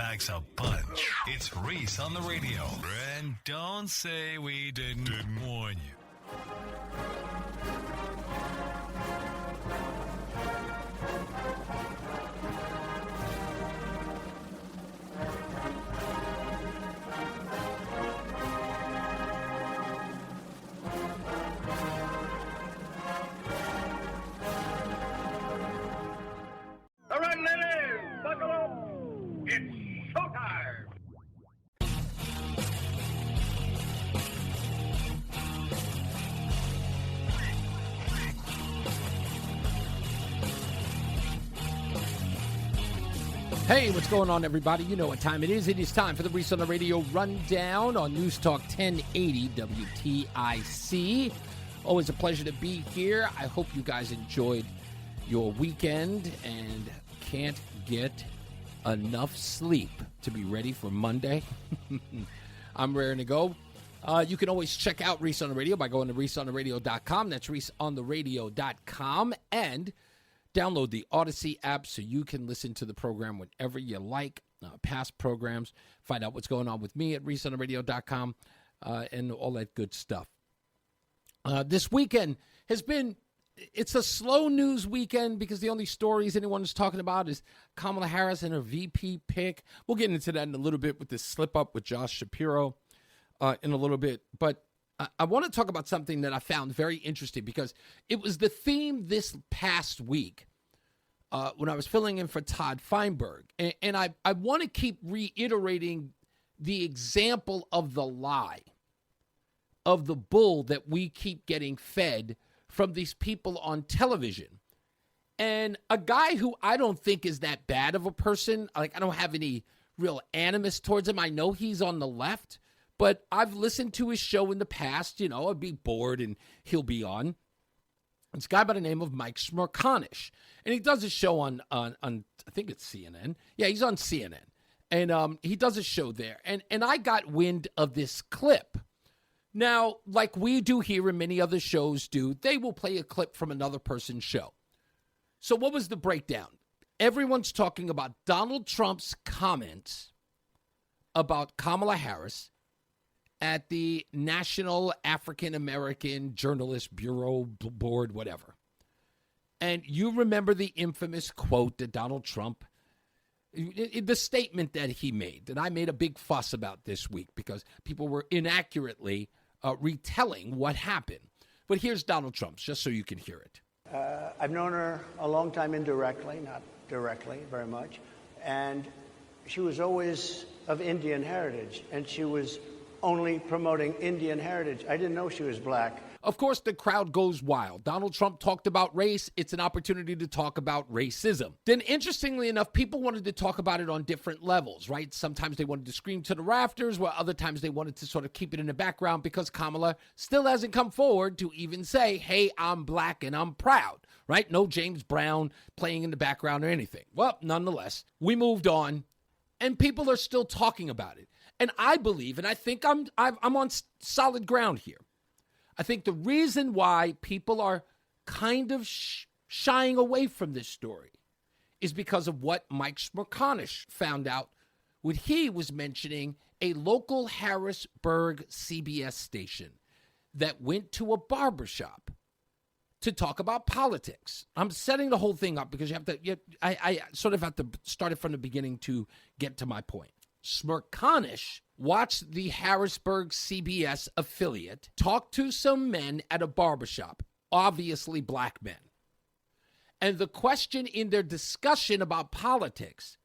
packs a punch. It's Reese on the radio. And don't say we didn't warn you. All right, ladies, buckle up. It's showtime. Hey, what's going on, everybody? You know what time it is. It is time for the Reese on the Radio Rundown on NewsTalk 1080 WTIC. Always a pleasure to be here. I hope you guys enjoyed your weekend and can't get enough sleep to be ready for Monday. I'm raring to go. You can always check out Reese on the Radio by going to reeseontheradio.com. That's reeseontheradio.com. And download the Odyssey app so you can listen to the program whenever you like. Past programs. Find out what's going on with me at reeseontheradio.com and all that good stuff. This weekend has been... It's a slow news weekend because the only stories anyone's talking about is Kamala Harris and her VP pick. We'll get into that in a little bit with this slip-up with Josh Shapiro in a little bit. But I want to talk about something that I found very interesting because it was the theme this past week when I was filling in for Todd Feinberg. And I want to keep reiterating the example of the lie, of the bull that we keep getting fed from these people on television. And a guy who I don't think is that bad of a person, like I don't have any real animus towards him. I know he's on the left, but I've listened to his show in the past. You know, I'd be bored and he'll be on. It's a guy by the name of Mike Smerconish. And he does a show on I think it's CNN. Yeah, he's on CNN. And he does a show there. And I got wind of this clip. Now, like we do here and many other shows do, they will play a clip from another person's show. So what was the breakdown? Everyone's talking about Donald Trump's comments about Kamala Harris at the National African American Journalist Bureau Board, whatever. And you remember the infamous quote that Donald Trump, the statement that he made, that I made a big fuss about this week because people were inaccurately retelling what happened. But here's Donald Trump's, just so you can hear it. I've known her a long time indirectly, not directly very much, and she was always of Indian heritage, and she was only promoting Indian heritage. I didn't know she was black. Of course, the crowd goes wild. Donald Trump talked about race. It's an opportunity to talk about racism. Then, interestingly enough, people wanted to talk about it on different levels, right? Sometimes they wanted to scream to the rafters, while other times they wanted to sort of keep it in the background because Kamala still hasn't come forward to even say, hey, I'm black and I'm proud, right? No James Brown playing in the background or anything. Well, nonetheless, we moved on, and people are still talking about it. And I believe, and I think I'm on solid ground here. I think the reason why people are kind of shying away from this story is because of what Mike Smerconish found out when he was mentioning a local Harrisburg CBS station that went to a barbershop to talk about politics. I'm setting the whole thing up because I sort of have to start it from the beginning to get to my point. Smerconish watched the Harrisburg CBS affiliate talk to some men at a barbershop, obviously black men. And the question in their discussion about politics,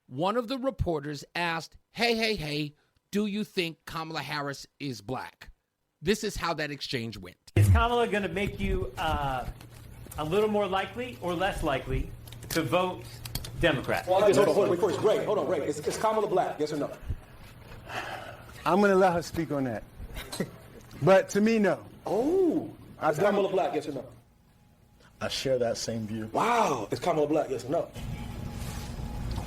one of the reporters asked, hey, do you think Kamala Harris is black? This is how that exchange went. Is Kamala going to make you a little more likely or less likely to vote Democrat? Well, hold on, first, Ray, hold on, Ray. Is Kamala black, yes or no? I'm going to let her speak on that. But to me, no. Oh, is Kamala black, yes or no? I share that same view. Wow, is Kamala black, yes or no?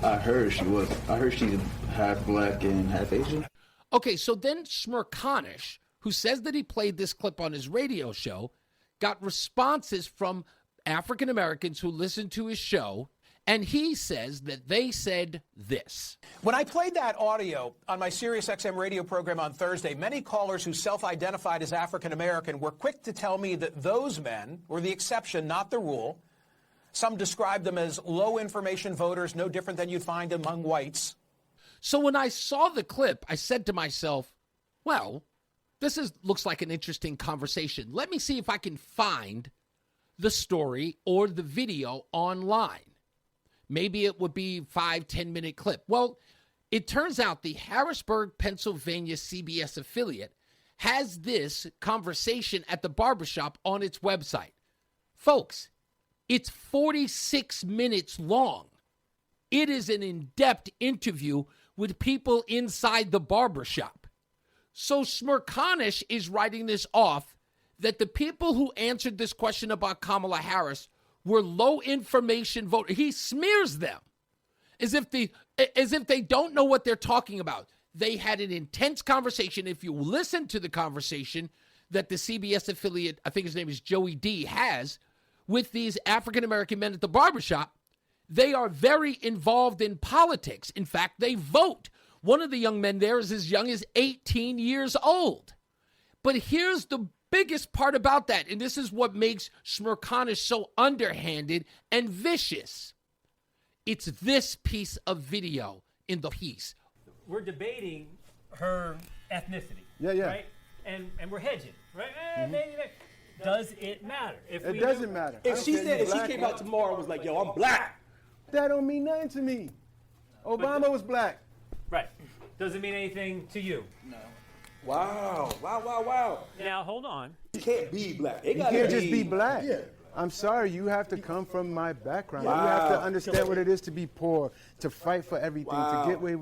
I heard she was. I heard she's half black and half Asian. Okay, so then Smerconish, who says that he played this clip on his radio show, got responses from African Americans who listened to his show And he says that they said this. When I played that audio on my SiriusXM radio program on Thursday, many callers who self-identified as African-American were quick to tell me that those men were the exception, not the rule. Some described them as low-information voters, no different than you'd find among whites. So when I saw the clip, I said to myself, well, looks like an interesting conversation. Let me see if I can find the story or the video online. Maybe it would be 5-10 minute clip. Well, it turns out the Harrisburg, Pennsylvania CBS affiliate has this conversation at the barbershop on its website. Folks, it's 46 minutes long. It is an in-depth interview with people inside the barbershop. So Smirkanish is writing this off that the people who answered this question about Kamala Harris were low information voters. He smears them as if they don't know what they're talking about. They had an intense conversation. If you listen to the conversation that the CBS affiliate, I think his name is Joey D, has with these African-American men at the barbershop, they are very involved in politics. In fact, they vote. One of the young men there is as young as 18 years old. But here's the biggest part about that, and this is what makes Smirkanish so underhanded and vicious. It's this piece of video in the piece. We're debating her ethnicity. Yeah. Right? And we're hedging, right? Maybe. Does it matter? It doesn't matter. If she came out tomorrow and was like, yo, I'm black. That don't mean nothing to me. Obama was black. Right. Does it mean anything to you? No. Wow. Now, hold on. You can't be black. You can't just be black. Yeah. I'm sorry, you have to come from my background. Wow. You have to understand what it is to be poor, to fight for everything, to get where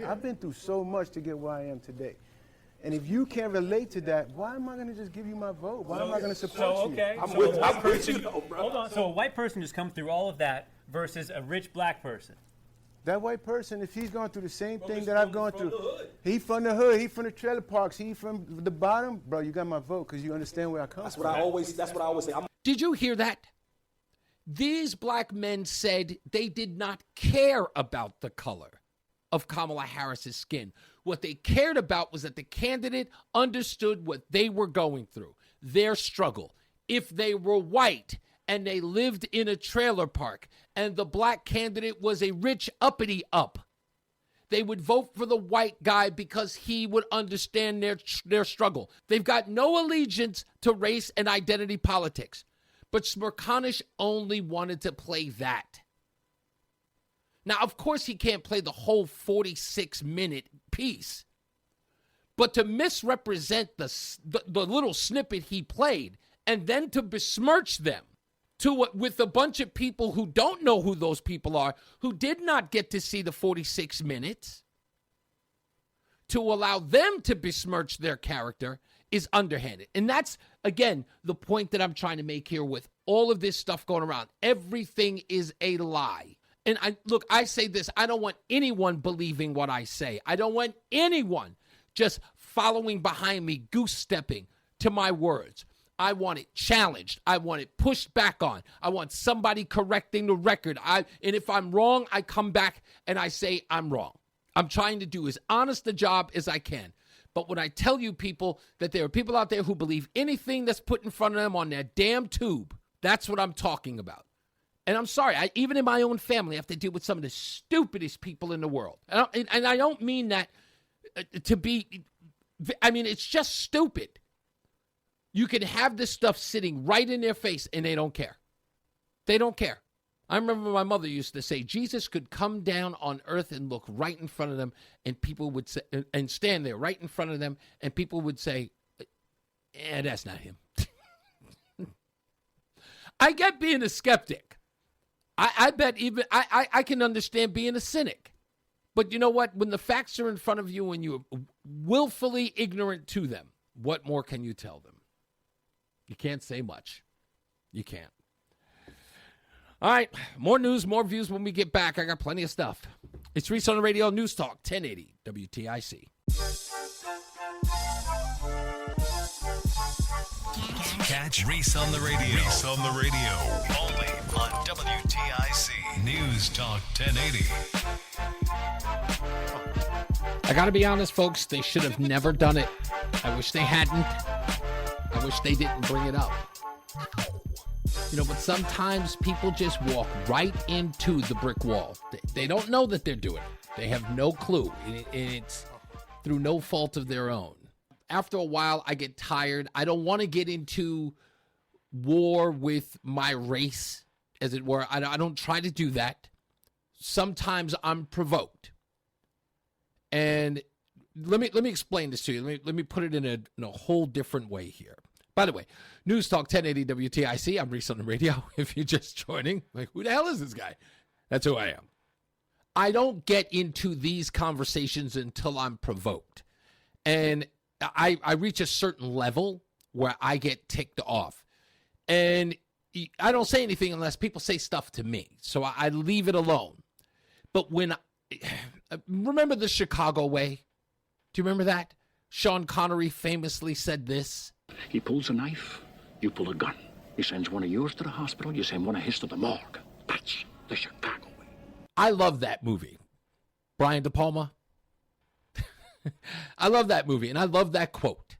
I've been through so much to get where I am today. And if you can't relate to that, why am I going to just give you my vote? Why am I going to support you? I'm with you, bro. Hold on. So a white person just come through all of that versus a rich black person. That white person, if he's going through the same thing that I've gone through, he from the hood, he from the trailer parks, he from the bottom, bro, you got my vote because you understand where I come from. That's what I always say. Did you hear that? These black men said they did not care about the color of Kamala Harris's skin. What they cared about was that the candidate understood what they were going through, their struggle. If they were white and they lived in a trailer park and the black candidate was a rich uppity up, they would vote for the white guy because he would understand their struggle. They've got no allegiance to race and identity politics. But Smirkanish only wanted to play that. Now, of course, he can't play the whole 46-minute piece. But to misrepresent the little snippet he played and then to besmirch them with a bunch of people who don't know who those people are, who did not get to see the 46 minutes, to allow them to besmirch their character is underhanded. And that's, again, the point that I'm trying to make here with all of this stuff going around. Everything is a lie. And I say this, I don't want anyone believing what I say. I don't want anyone just following behind me, goose-stepping to my words. I want it challenged. I want it pushed back on. I want somebody correcting the record. And if I'm wrong, I come back and I say I'm wrong. I'm trying to do as honest a job as I can. But when I tell you people that there are people out there who believe anything that's put in front of them on that damn tube, that's what I'm talking about. And I'm sorry, even in my own family, I have to deal with some of the stupidest people in the world. And I don't mean that to be, it's just stupid. You can have this stuff sitting right in their face and they don't care. They don't care. I remember my mother used to say, Jesus could come down on earth and look right in front of them, and people would say, and stand there right in front of them, and people would say, that's not him. I get being a skeptic. I bet even I can understand being a cynic. But you know what? When the facts are in front of you and you're willfully ignorant to them, what more can you tell them? You can't say much. You can't. All right, more news, more views when we get back. I got plenty of stuff. It's Reese on the Radio, News Talk, 1080 WTIC. Catch Catch Reese on the radio. Reese on the radio. Only on WTIC News Talk 1080. I got to be honest, folks. They should have never done it. I wish they hadn't. I wish they didn't bring it up. But sometimes people just walk right into the brick wall. They don't know that they're doing it. They have no clue. And it's through no fault of their own. After a while, I get tired. I don't want to get into war with my race, as it were. I don't try to do that. Sometimes I'm provoked. And let me explain this to you. Let me put it in a whole different way here. By the way, News Talk 1080 WTIC. I'm Reese on the radio. If you're just joining, who the hell is this guy? That's who I am. I don't get into these conversations until I'm provoked. And I reach a certain level where I get ticked off. And I don't say anything unless people say stuff to me. So I leave it alone. But when remember the Chicago way? Do you remember that? Sean Connery famously said this. He pulls a knife, you pull a gun. He sends one of yours to the hospital, you send one of his to the morgue. That's the Chicago way. I love that movie. Brian De Palma. I love that movie, and I love that quote.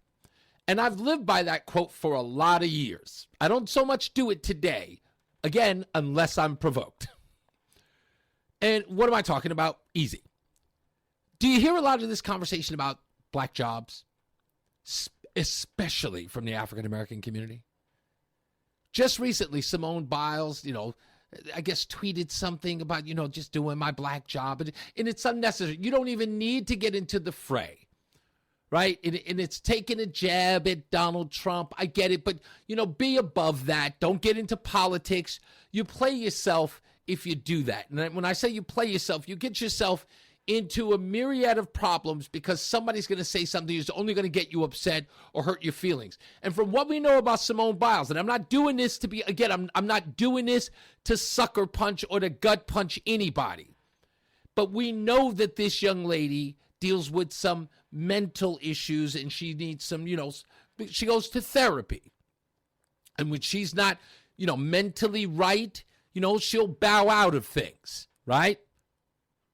And I've lived by that quote for a lot of years. I don't so much do it today, again, unless I'm provoked. And what am I talking about? Easy. Do you hear a lot of this conversation about black jobs? Especially from the African-American community. Just recently, Simone Biles, I guess tweeted something about, just doing my black job. And it's unnecessary. You don't even need to get into the fray, right? And it's taking a jab at Donald Trump. I get it. But, be above that. Don't get into politics. You play yourself if you do that. And when I say you play yourself, you get yourself into a myriad of problems because somebody's going to say something that's only going to get you upset or hurt your feelings. And from what we know about Simone Biles, and I'm not doing this to be, again, I'm not doing this to sucker punch or to gut punch anybody. But we know that this young lady deals with some mental issues and she needs some, she goes to therapy. And when she's not, mentally right, she'll bow out of things, right?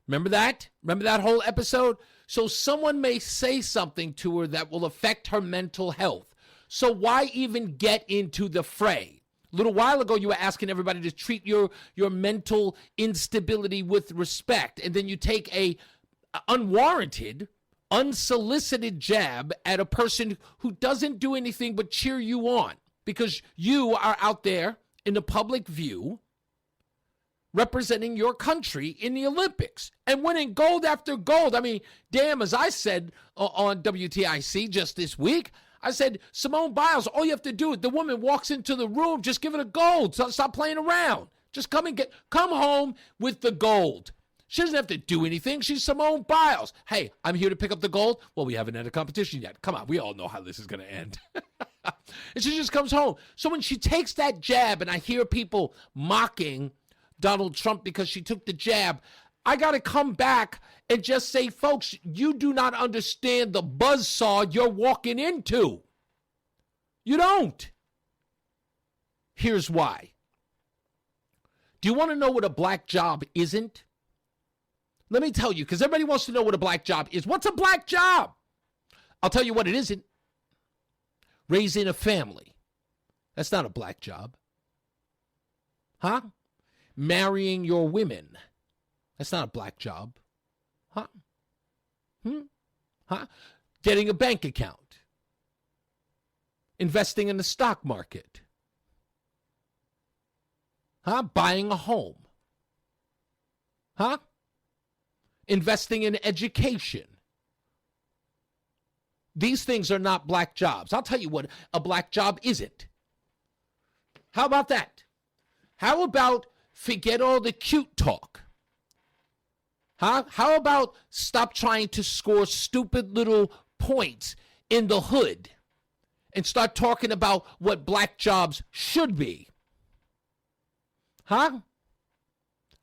Remember that? Remember that whole episode? So someone may say something to her that will affect her mental health. So why even get into the fray? A little while ago, you were asking everybody to treat your mental instability with respect. And then you take a unwarranted, unsolicited jab at a person who doesn't do anything but cheer you on. Because you are out there in the public view representing your country in the Olympics and winning gold after gold. I mean, damn, as I said on WTIC just this week, I said, Simone Biles, all you have to do is the woman walks into the room, just give it a gold. Stop playing around. Just come home with the gold. She doesn't have to do anything. She's Simone Biles. Hey, I'm here to pick up the gold. Well, we haven't had a competition yet. Come on, we all know how this is going to end. And she just comes home. So when she takes that jab, and I hear people mocking Donald Trump because she took the jab, I got to come back and just say, folks, you do not understand the buzzsaw you're walking into. You don't. Here's why. Do you want to know what a black job isn't? Let me tell you, because everybody wants to know what a black job is. What's a black job? I'll tell you what it isn't. Raising a family. That's not a black job. Huh? Marrying your women. That's not a black job. Huh? Huh? Getting a bank account. Investing in the stock market. Huh? Buying a home. Huh? Investing in education. These things are not black jobs. I'll tell you what a black job isn't. How about that? How about forget all the cute talk? Huh? How about stop trying to score stupid little points in the hood and start talking about what black jobs should be? Huh?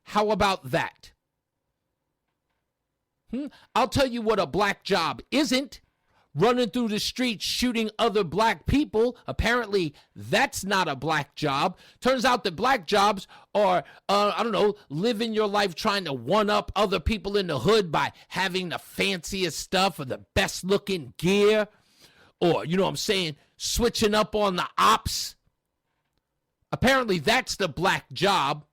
How about that? I'll tell you what a black job isn't. running through the streets shooting other black people. Apparently, that's not a black job. Turns out that black jobs are, living your life trying to one-up other people in the hood by having the fanciest stuff or the best-looking gear, or, switching up on the ops. Apparently, that's the black job.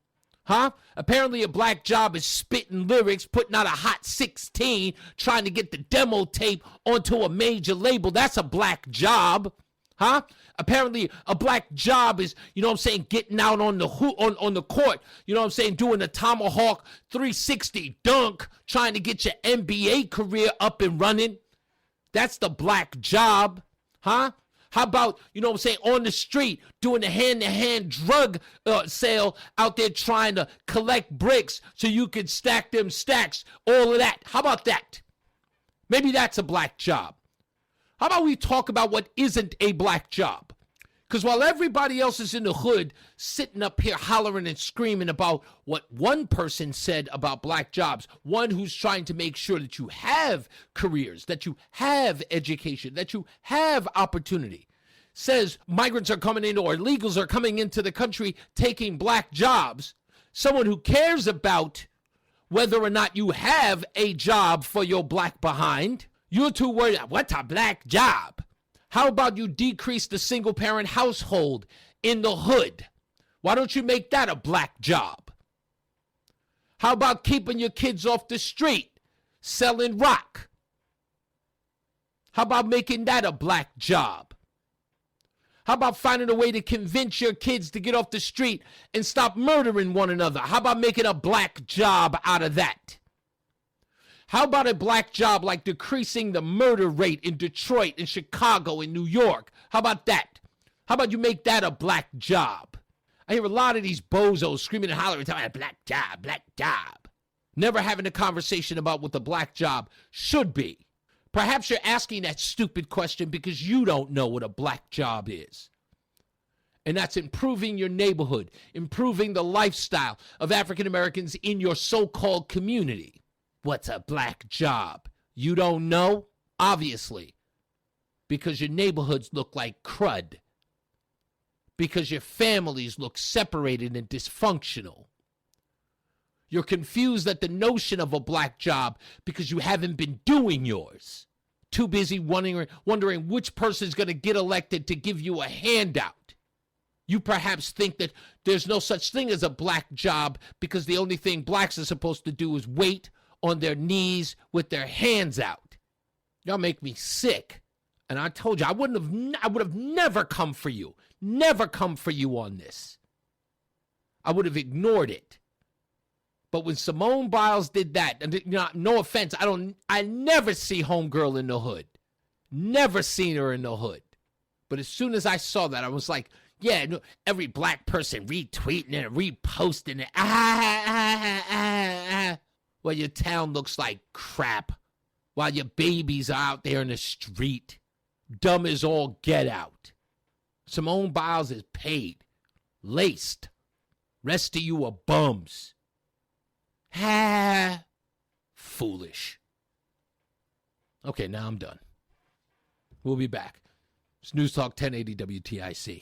Huh? Apparently a black job is spitting lyrics, putting out a hot 16, trying to get the demo tape onto a major label. That's a black job. Huh? Apparently a black job is, getting out on the on the court, doing the tomahawk 360 dunk, trying to get your NBA career up and running. That's the black job. Huh? How about, on the street, doing a hand-to-hand drug sale out there trying to collect bricks so you can stack them stacks, all of that. How about that? Maybe that's a black job. How about we talk about what isn't a black job? Because while everybody else is in the hood sitting up here hollering and screaming about what one person said about black jobs, one who's trying to make sure that you have careers, that you have education, that you have opportunity, says migrants are coming in or illegals are coming into the country taking black jobs, someone who cares about whether or not you have a job for your black behind, you're too worried, what's a black job? How about you decrease the single-parent household in the hood? Why don't you make that a black job? How about keeping your kids off the street, selling rock? How about making that a black job? How about finding a way to convince your kids to get off the street and stop murdering one another? How about making a black job out of that? How about a black job like decreasing the murder rate in Detroit, in Chicago, in New York? How about that? How about you make that a black job? I hear a lot of these bozos screaming and hollering, talking about black job, black job. Never having a conversation about what the black job should be. Perhaps you're asking that stupid question because you don't know what a black job is. And that's improving your neighborhood, improving the lifestyle of African Americans in your so-called community. What's a black job? You don't know? Obviously. Because your neighborhoods look like crud. Because your families look separated and dysfunctional. You're confused at the notion of a black job because you haven't been doing yours. Too busy wondering which person's going to get elected to give you a handout. You perhaps think that there's no such thing as a black job because the only thing blacks are supposed to do is wait on their knees with their hands out. Y'all make me sick. And I told you, I would have never come for you. Never come for you on this. I would have ignored it. But when Simone Biles did that, and no offense, I never see homegirl in the hood. Never seen her in the hood. But as soon as I saw that, I was like, yeah, no, every black person retweeting it, reposting it. Well, your town looks like crap while your babies are out there in the street. Dumb as all get out. Simone Biles is paid. Laced. Rest of you are bums. Foolish. Okay, now I'm done. We'll be back. It's News Talk 1080 WTIC.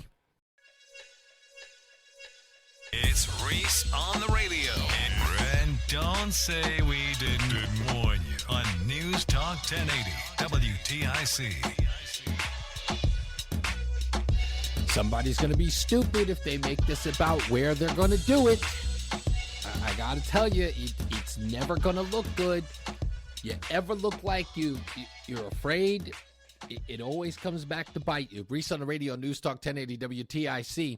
It's Reese on the radio. And don't say we didn't warn you on News Talk 1080 WTIC. Somebody's going to be stupid if they make this about where they're going to do it. I got to tell you, it's never going to look good. You ever look like you're afraid, it always comes back to bite you. Reese on the radio, News Talk 1080 WTIC.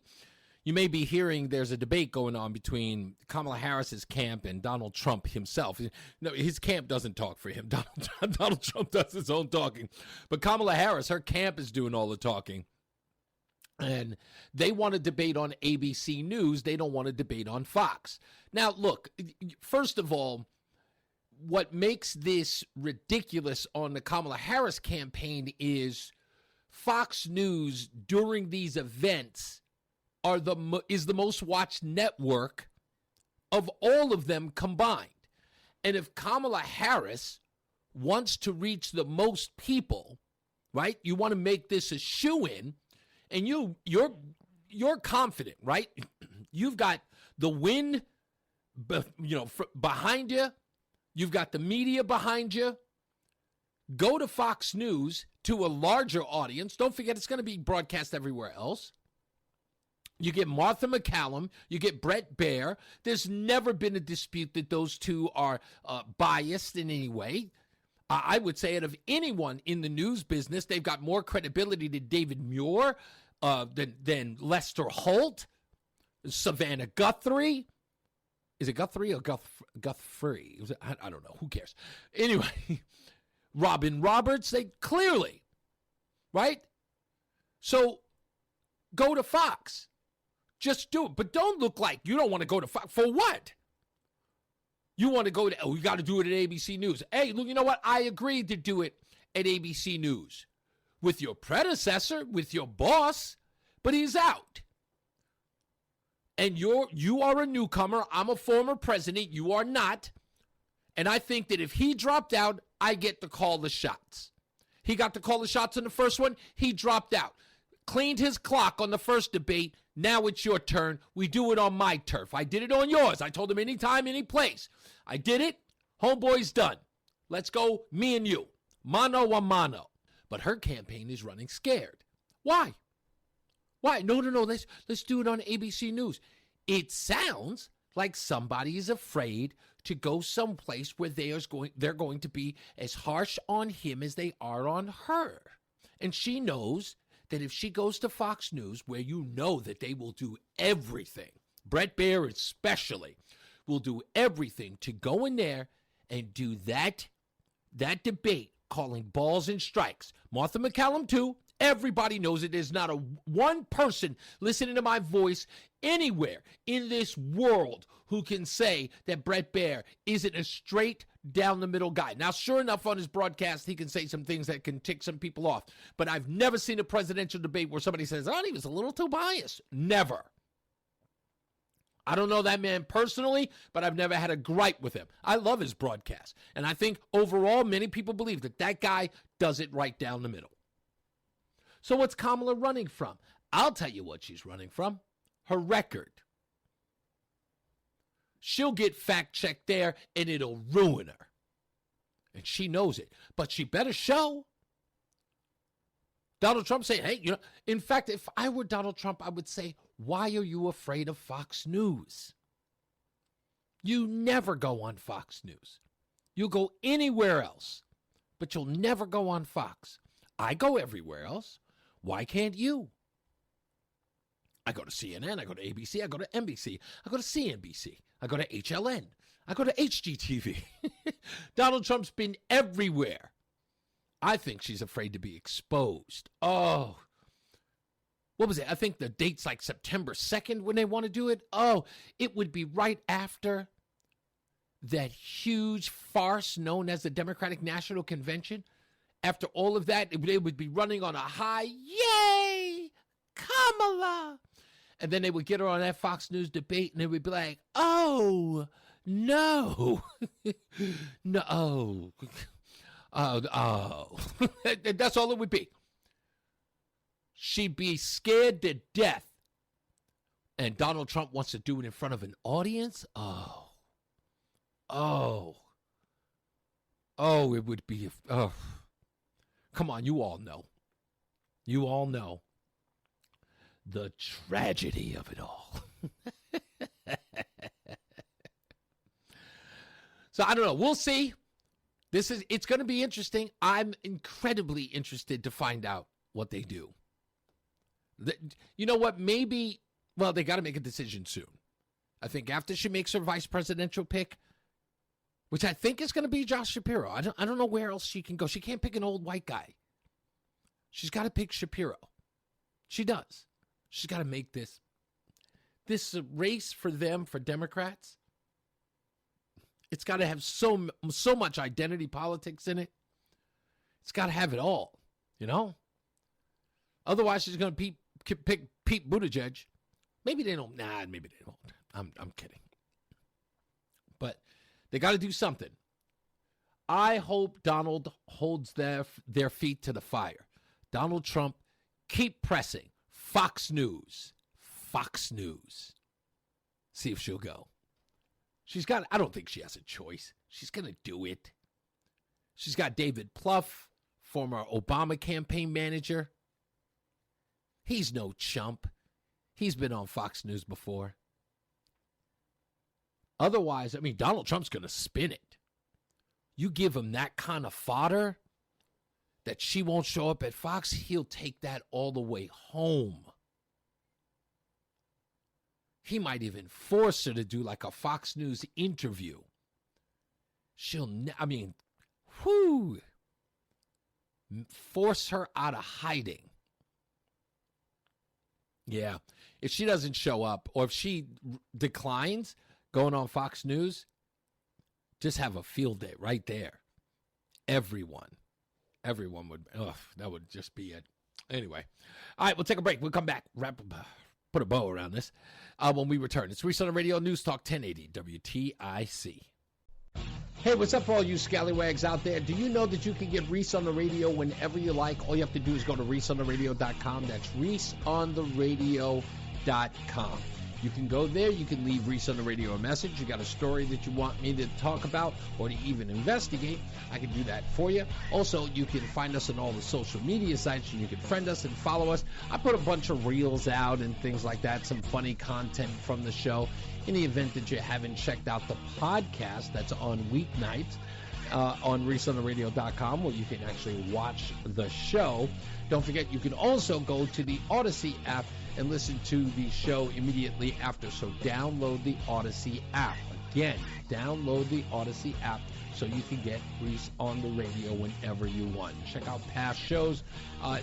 You may be hearing there's a debate going on between Kamala Harris's camp and Donald Trump himself. No, his camp doesn't talk for him. Donald Trump does his own talking. But Kamala Harris, her camp is doing all the talking. And they want to debate on ABC News. They don't want to debate on Fox. Now, look, first of all, what makes this ridiculous on the Kamala Harris campaign is Fox News during these events is the most watched network of all of them combined. And if Kamala Harris wants to reach the most people, right? You want to make this a shoo-in, and you're confident, right? You've got the win, behind you. You've got the media behind you. Go to Fox News, to a larger audience. Don't forget, it's going to be broadcast everywhere else. You get Martha McCallum. You get Brett Baer. There's never been a dispute that those two are biased in any way. I would say out of anyone in the news business, they've got more credibility than David Muir, than Lester Holt, Savannah Guthrie. Is it Guthrie or Guthrie? I don't know. Who cares? Anyway, Robin Roberts, they clearly, right? So go to Fox. Just do it. But don't look like you don't want to go to Fox. For what? You want to go to, we got to do it at ABC News. Hey, look, you know what? I agreed to do it at ABC News with your predecessor, with your boss, but he's out. And you are a newcomer. I'm a former president. You are not. And I think that if he dropped out, I get to call the shots. He got to call the shots on the first one. He dropped out. Cleaned his clock on the first debate. Now it's your turn. We do it on my turf. I did it on yours. I told him anytime, any place. I did it. Homeboy's done. Let's go, me and you. Mano a mano. But her campaign is running scared. Why? Why? No. Let's do it on ABC News. It sounds like somebody is afraid to go someplace where they're going to be as harsh on him as they are on her. And she knows that if she goes to Fox News, where you know that they will do everything, Brett Baer especially, will do everything to go in there and do that debate, calling balls and strikes. Martha McCallum, too. Everybody knows it. There's not one person listening to my voice anywhere in this world who can say that Brett Baer isn't a straight down the middle guy. Now, sure enough, on his broadcast, he can say some things that can tick some people off. But I've never seen a presidential debate where somebody says, oh, he was a little too biased. Never. I don't know that man personally, but I've never had a gripe with him. I love his broadcast. And I think overall, many people believe that guy does it right down the middle. So what's Kamala running from? I'll tell you what she's running from. Her record. She'll get fact-checked there, and it'll ruin her. And she knows it. But she better show. Donald Trump saying, hey, in fact, if I were Donald Trump, I would say, why are you afraid of Fox News? You never go on Fox News. You'll go anywhere else, but you'll never go on Fox. I go everywhere else. Why can't you? I go to CNN, I go to ABC, I go to NBC, I go to CNBC, I go to HLN, I go to HGTV. Donald Trump's been everywhere. I think she's afraid to be exposed. Oh, what was it? I think the date's like September 2nd when they want to do it. Oh, it would be right after that huge farce known as the Democratic National Convention. After all of that, they would be running on a high. Yay, Kamala. And then they would get her on that Fox News debate, and they would be like, oh, no. No. Oh. That's all it would be. She'd be scared to death. And Donald Trump wants to do it in front of an audience? Oh, it would be, come on, you all know. You all know the tragedy of it all. So I don't know. We'll see. It's going to be interesting. I'm incredibly interested to find out what they do. You know what? Maybe, they got to make a decision soon. I think after she makes her vice presidential pick, which I think is going to be Josh Shapiro. I don't know where else she can go. She can't pick an old white guy. She's got to pick Shapiro. She does. She's got to make this race for them, for Democrats. It's got to have so much identity politics in it. It's got to have it all, Otherwise, she's going to pick Pete Buttigieg. Maybe they don't. Nah, maybe they won't. I'm kidding. But they got to do something. I hope Donald holds their feet to the fire. Donald Trump, keep pressing. Fox News. Fox News. See if she'll go. I don't think she has a choice. She's going to do it. She's got David Plouffe, former Obama campaign manager. He's no chump. He's been on Fox News before. Otherwise, Donald Trump's going to spin it. You give him that kind of fodder that she won't show up at Fox, he'll take that all the way home. He might even force her to do like a Fox News interview. Force her out of hiding. Yeah. If she doesn't show up or if she declines going on Fox News, just have a field day right there. Everyone would, that would just be it. Anyway. All right, we'll take a break. We'll come back, put a bow around this when we return. It's Reese on the Radio, News Talk 1080 WTIC. Hey, what's up, all you scallywags out there? Do you know that you can get Reese on the Radio whenever you like? All you have to do is go to ReeseOnTheRadio.com. That's ReeseOnTheRadio.com. You can go there. You can leave Reese on the Radio a message. You got a story that you want me to talk about or to even investigate, I can do that for you. Also, you can find us on all the social media sites, and you can friend us and follow us. I put a bunch of reels out and things like that, some funny content from the show. In the event that you haven't checked out the podcast that's on weeknights on ReeseOnTheRadio.com, where you can actually watch the show. Don't forget, you can also go to the Odyssey app and listen to the show immediately after. So download the Odyssey app. Again, download the Odyssey app so you can get Reese on the Radio whenever you want. Check out past shows.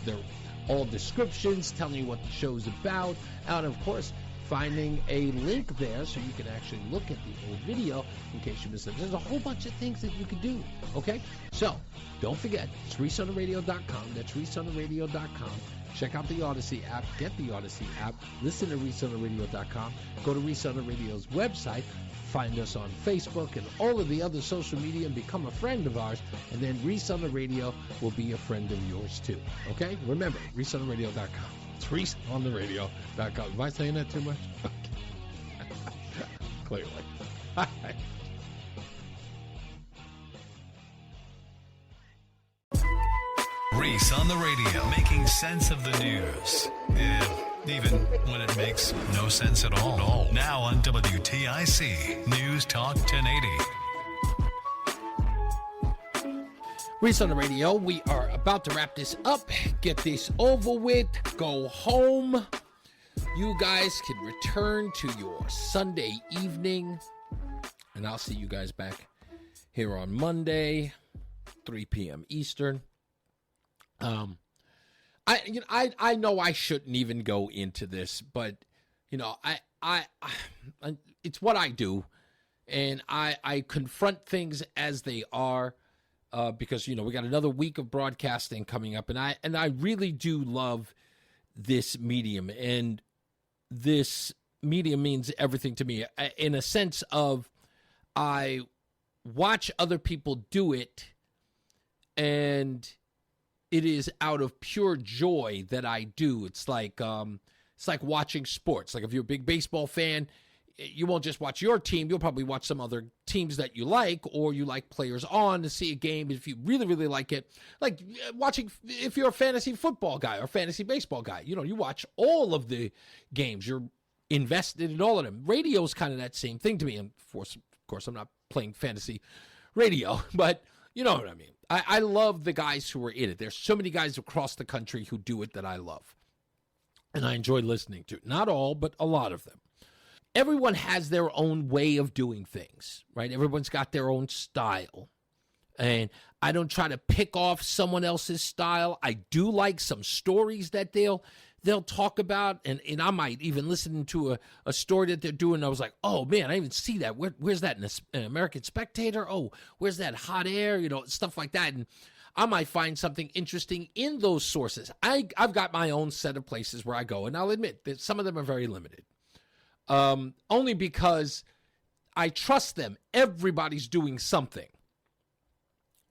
They're all descriptions telling you what the show's about. And, of course, finding a link there so you can actually look at the old video in case you missed it. There's a whole bunch of things that you can do, okay? So, don't forget, it's ReeseOnTheRadio.com. That's ReeseOnTheRadio.com. Check out the Odyssey app. Get the Odyssey app. Listen to ReeseOnTheRadio.com. Go to Reese on the Radio's website. Find us on Facebook and all of the other social media and become a friend of ours. And then Reese on the Radio will be a friend of yours, too. Okay? Remember, ReeseOnTheRadio.com. It's ReeseOnTheRadio.com. Am I saying that too much? Clearly. All right. Reese on the Radio, making sense of the news. Yeah, even when it makes no sense at all. Now on WTIC, News Talk 1080. Reese on the Radio, we are about to wrap this up, get this over with, go home. You guys can return to your Sunday evening, and I'll see you guys back here on Monday, 3 p.m. Eastern. I know I shouldn't even go into this, but I it's what I do, and I confront things as they are, because we got another week of broadcasting coming up, and I really do love this medium, and this medium means everything to me in a sense of I watch other people do it, and it is out of pure joy that I do. It's like watching sports. Like if you're a big baseball fan, you won't just watch your team. You'll probably watch some other teams that you like, or you like players on to see a game if you really, really like it. Like watching, if you're a fantasy football guy or fantasy baseball guy, you watch all of the games. You're invested in all of them. Radio is kind of that same thing to me. And of course, I'm not playing fantasy radio, but you know what I mean. I love the guys who are in it. There's so many guys across the country who do it that I love. And I enjoy listening to. Not all, but a lot of them. Everyone has their own way of doing things, right? Everyone's got their own style. And I don't try to pick off someone else's style. I do like some stories that they'll talk about, and I might even listen to a story that they're doing. I was like, oh, man, I didn't even see that. Where's that in an American Spectator? Oh, where's that Hot Air? Stuff like that. And I might find something interesting in those sources. I've got my own set of places where I go, and I'll admit that some of them are very limited. Only because I trust them. Everybody's doing something.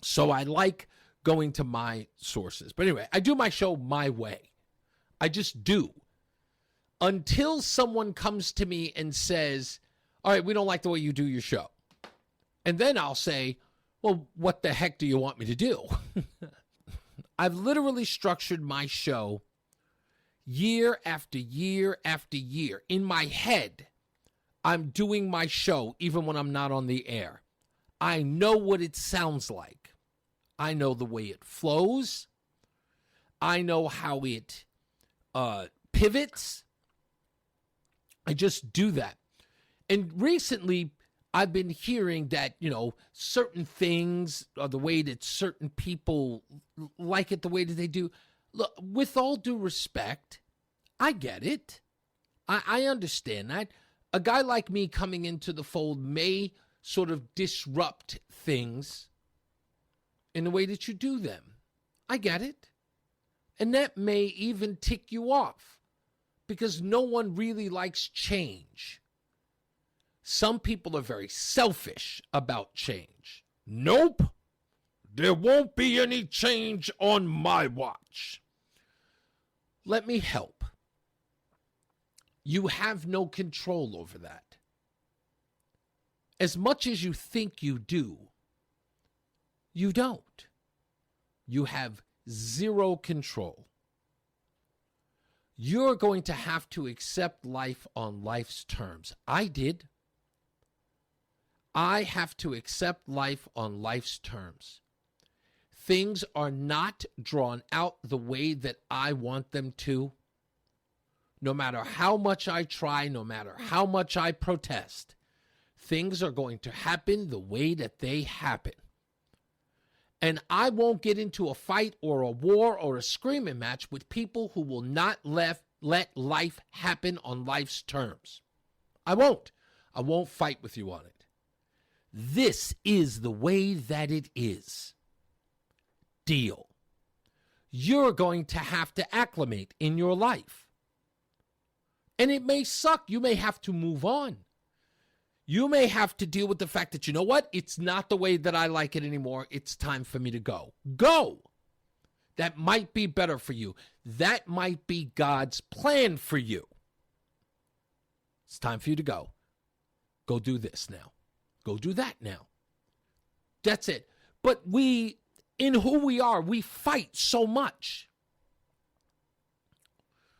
So I like going to my sources. But anyway, I do my show my way. I just do. Until someone comes to me and says, all right, we don't like the way you do your show. And then I'll say, well, what the heck do you want me to do? I've literally structured my show year after year after year. In my head, I'm doing my show even when I'm not on the air. I know what it sounds like. I know the way it flows. I know how it pivots. I just do that. And recently, I've been hearing that, certain things are the way that certain people like it the way that they do. Look, with all due respect, I get it. I understand that. A guy like me coming into the fold may sort of disrupt things in the way that you do them. I get it. And that may even tick you off because no one really likes change. Some people are very selfish about change. Nope, there won't be any change on my watch. Let me help. You have no control over that. As much as you think you do, you don't. You have zero control. You're going to have to accept life on life's terms. I did. I have to accept life on life's terms. Things are not drawn out the way that I want them to. No matter how much I try, no matter how much I protest, things are going to happen the way that they happen. And I won't get into a fight or a war or a screaming match with people who will not let life happen on life's terms. I won't. I won't fight with you on it. This is the way that it is. Deal. You're going to have to acclimate in your life. And it may suck. You may have to move on. You may have to deal with the fact that, you know what? It's not the way that I like it anymore. It's time for me to go. Go. That might be better for you. That might be God's plan for you. It's time for you to go. Go do this now. Go do that now. That's it. But we, in who we are, we fight so much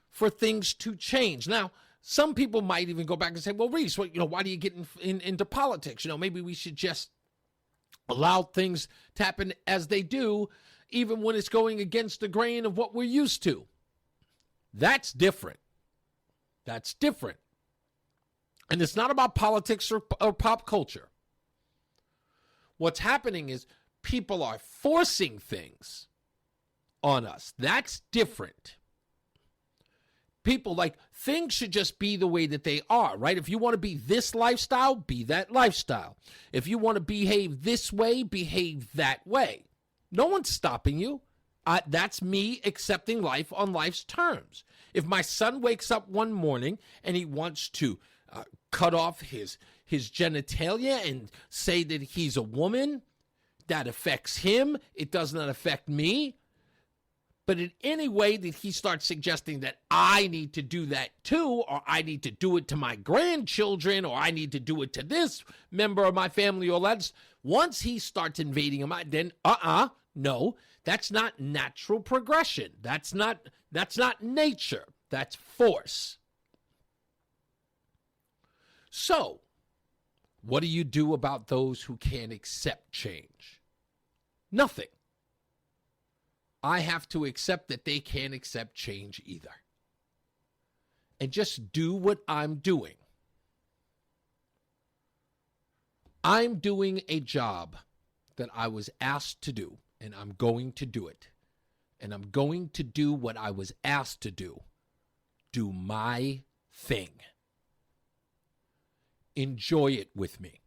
for things to change. Now, some people might even go back and say, well, Reese, why do you get into politics? Maybe we should just allow things to happen as they do, even when it's going against the grain of what we're used to. That's different. That's different. And it's not about politics or pop culture. What's happening is people are forcing things on us. That's different. People things should just be the way that they are, right? If you want to be this lifestyle, be that lifestyle. If you want to behave this way, behave that way. No one's stopping you. That's me accepting life on life's terms. If my son wakes up one morning and he wants to cut off his genitalia and say that he's a woman, that affects him. It does not affect me. But in any way that he starts suggesting that I need to do that too, or I need to do it to my grandchildren, or I need to do it to this member of my family, or that's once he starts invading him, then no, that's not natural progression. That's not nature. That's force. So, what do you do about those who can't accept change? Nothing. I have to accept that they can't accept change either. And just do what I'm doing. I'm doing a job that I was asked to do, and I'm going to do it. And I'm going to do what I was asked to do. Do my thing. Enjoy it with me.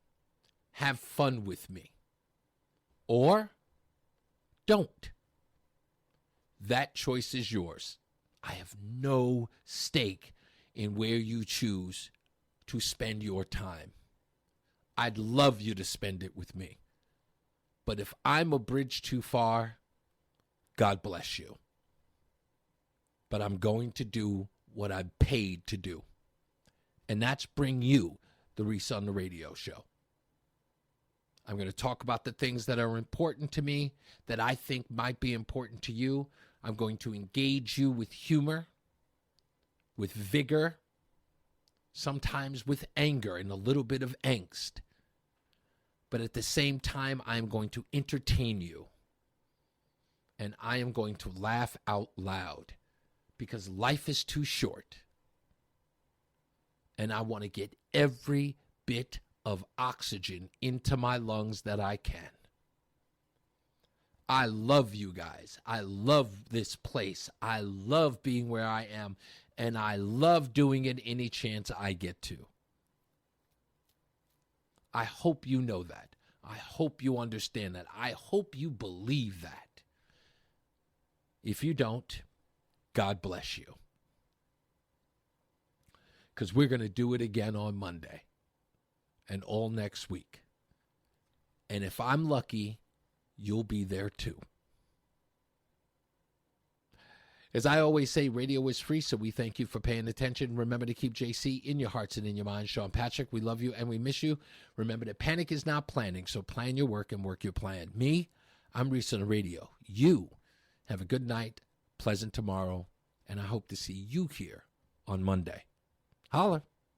Have fun with me. Or don't. That choice is yours. I have no stake in where you choose to spend your time. I'd love you to spend it with me. But if I'm a bridge too far, God bless you. But I'm going to do what I'm paid to do. And that's bring you the Reese on the Radio show. I'm going to talk about the things that are important to me, that I think might be important to you. I'm going to engage you with humor, with vigor, sometimes with anger and a little bit of angst. But at the same time, I'm going to entertain you. And I am going to laugh out loud because life is too short. And I want to get every bit of oxygen into my lungs that I can. I love you guys. I love this place. I love being where I am. And I love doing it any chance I get to. I hope you know that. I hope you understand that. I hope you believe that. If you don't, God bless you. Because we're going to do it again on Monday and all next week. And if I'm lucky, you'll be there too. As I always say, radio is free, so we thank you for paying attention. Remember to keep JC in your hearts and in your minds. Sean Patrick, we love you and we miss you. Remember that panic is not planning, so plan your work and work your plan. Me, I'm Reese on the Radio. You have a good night, pleasant tomorrow, and I hope to see you here on Monday. Holla.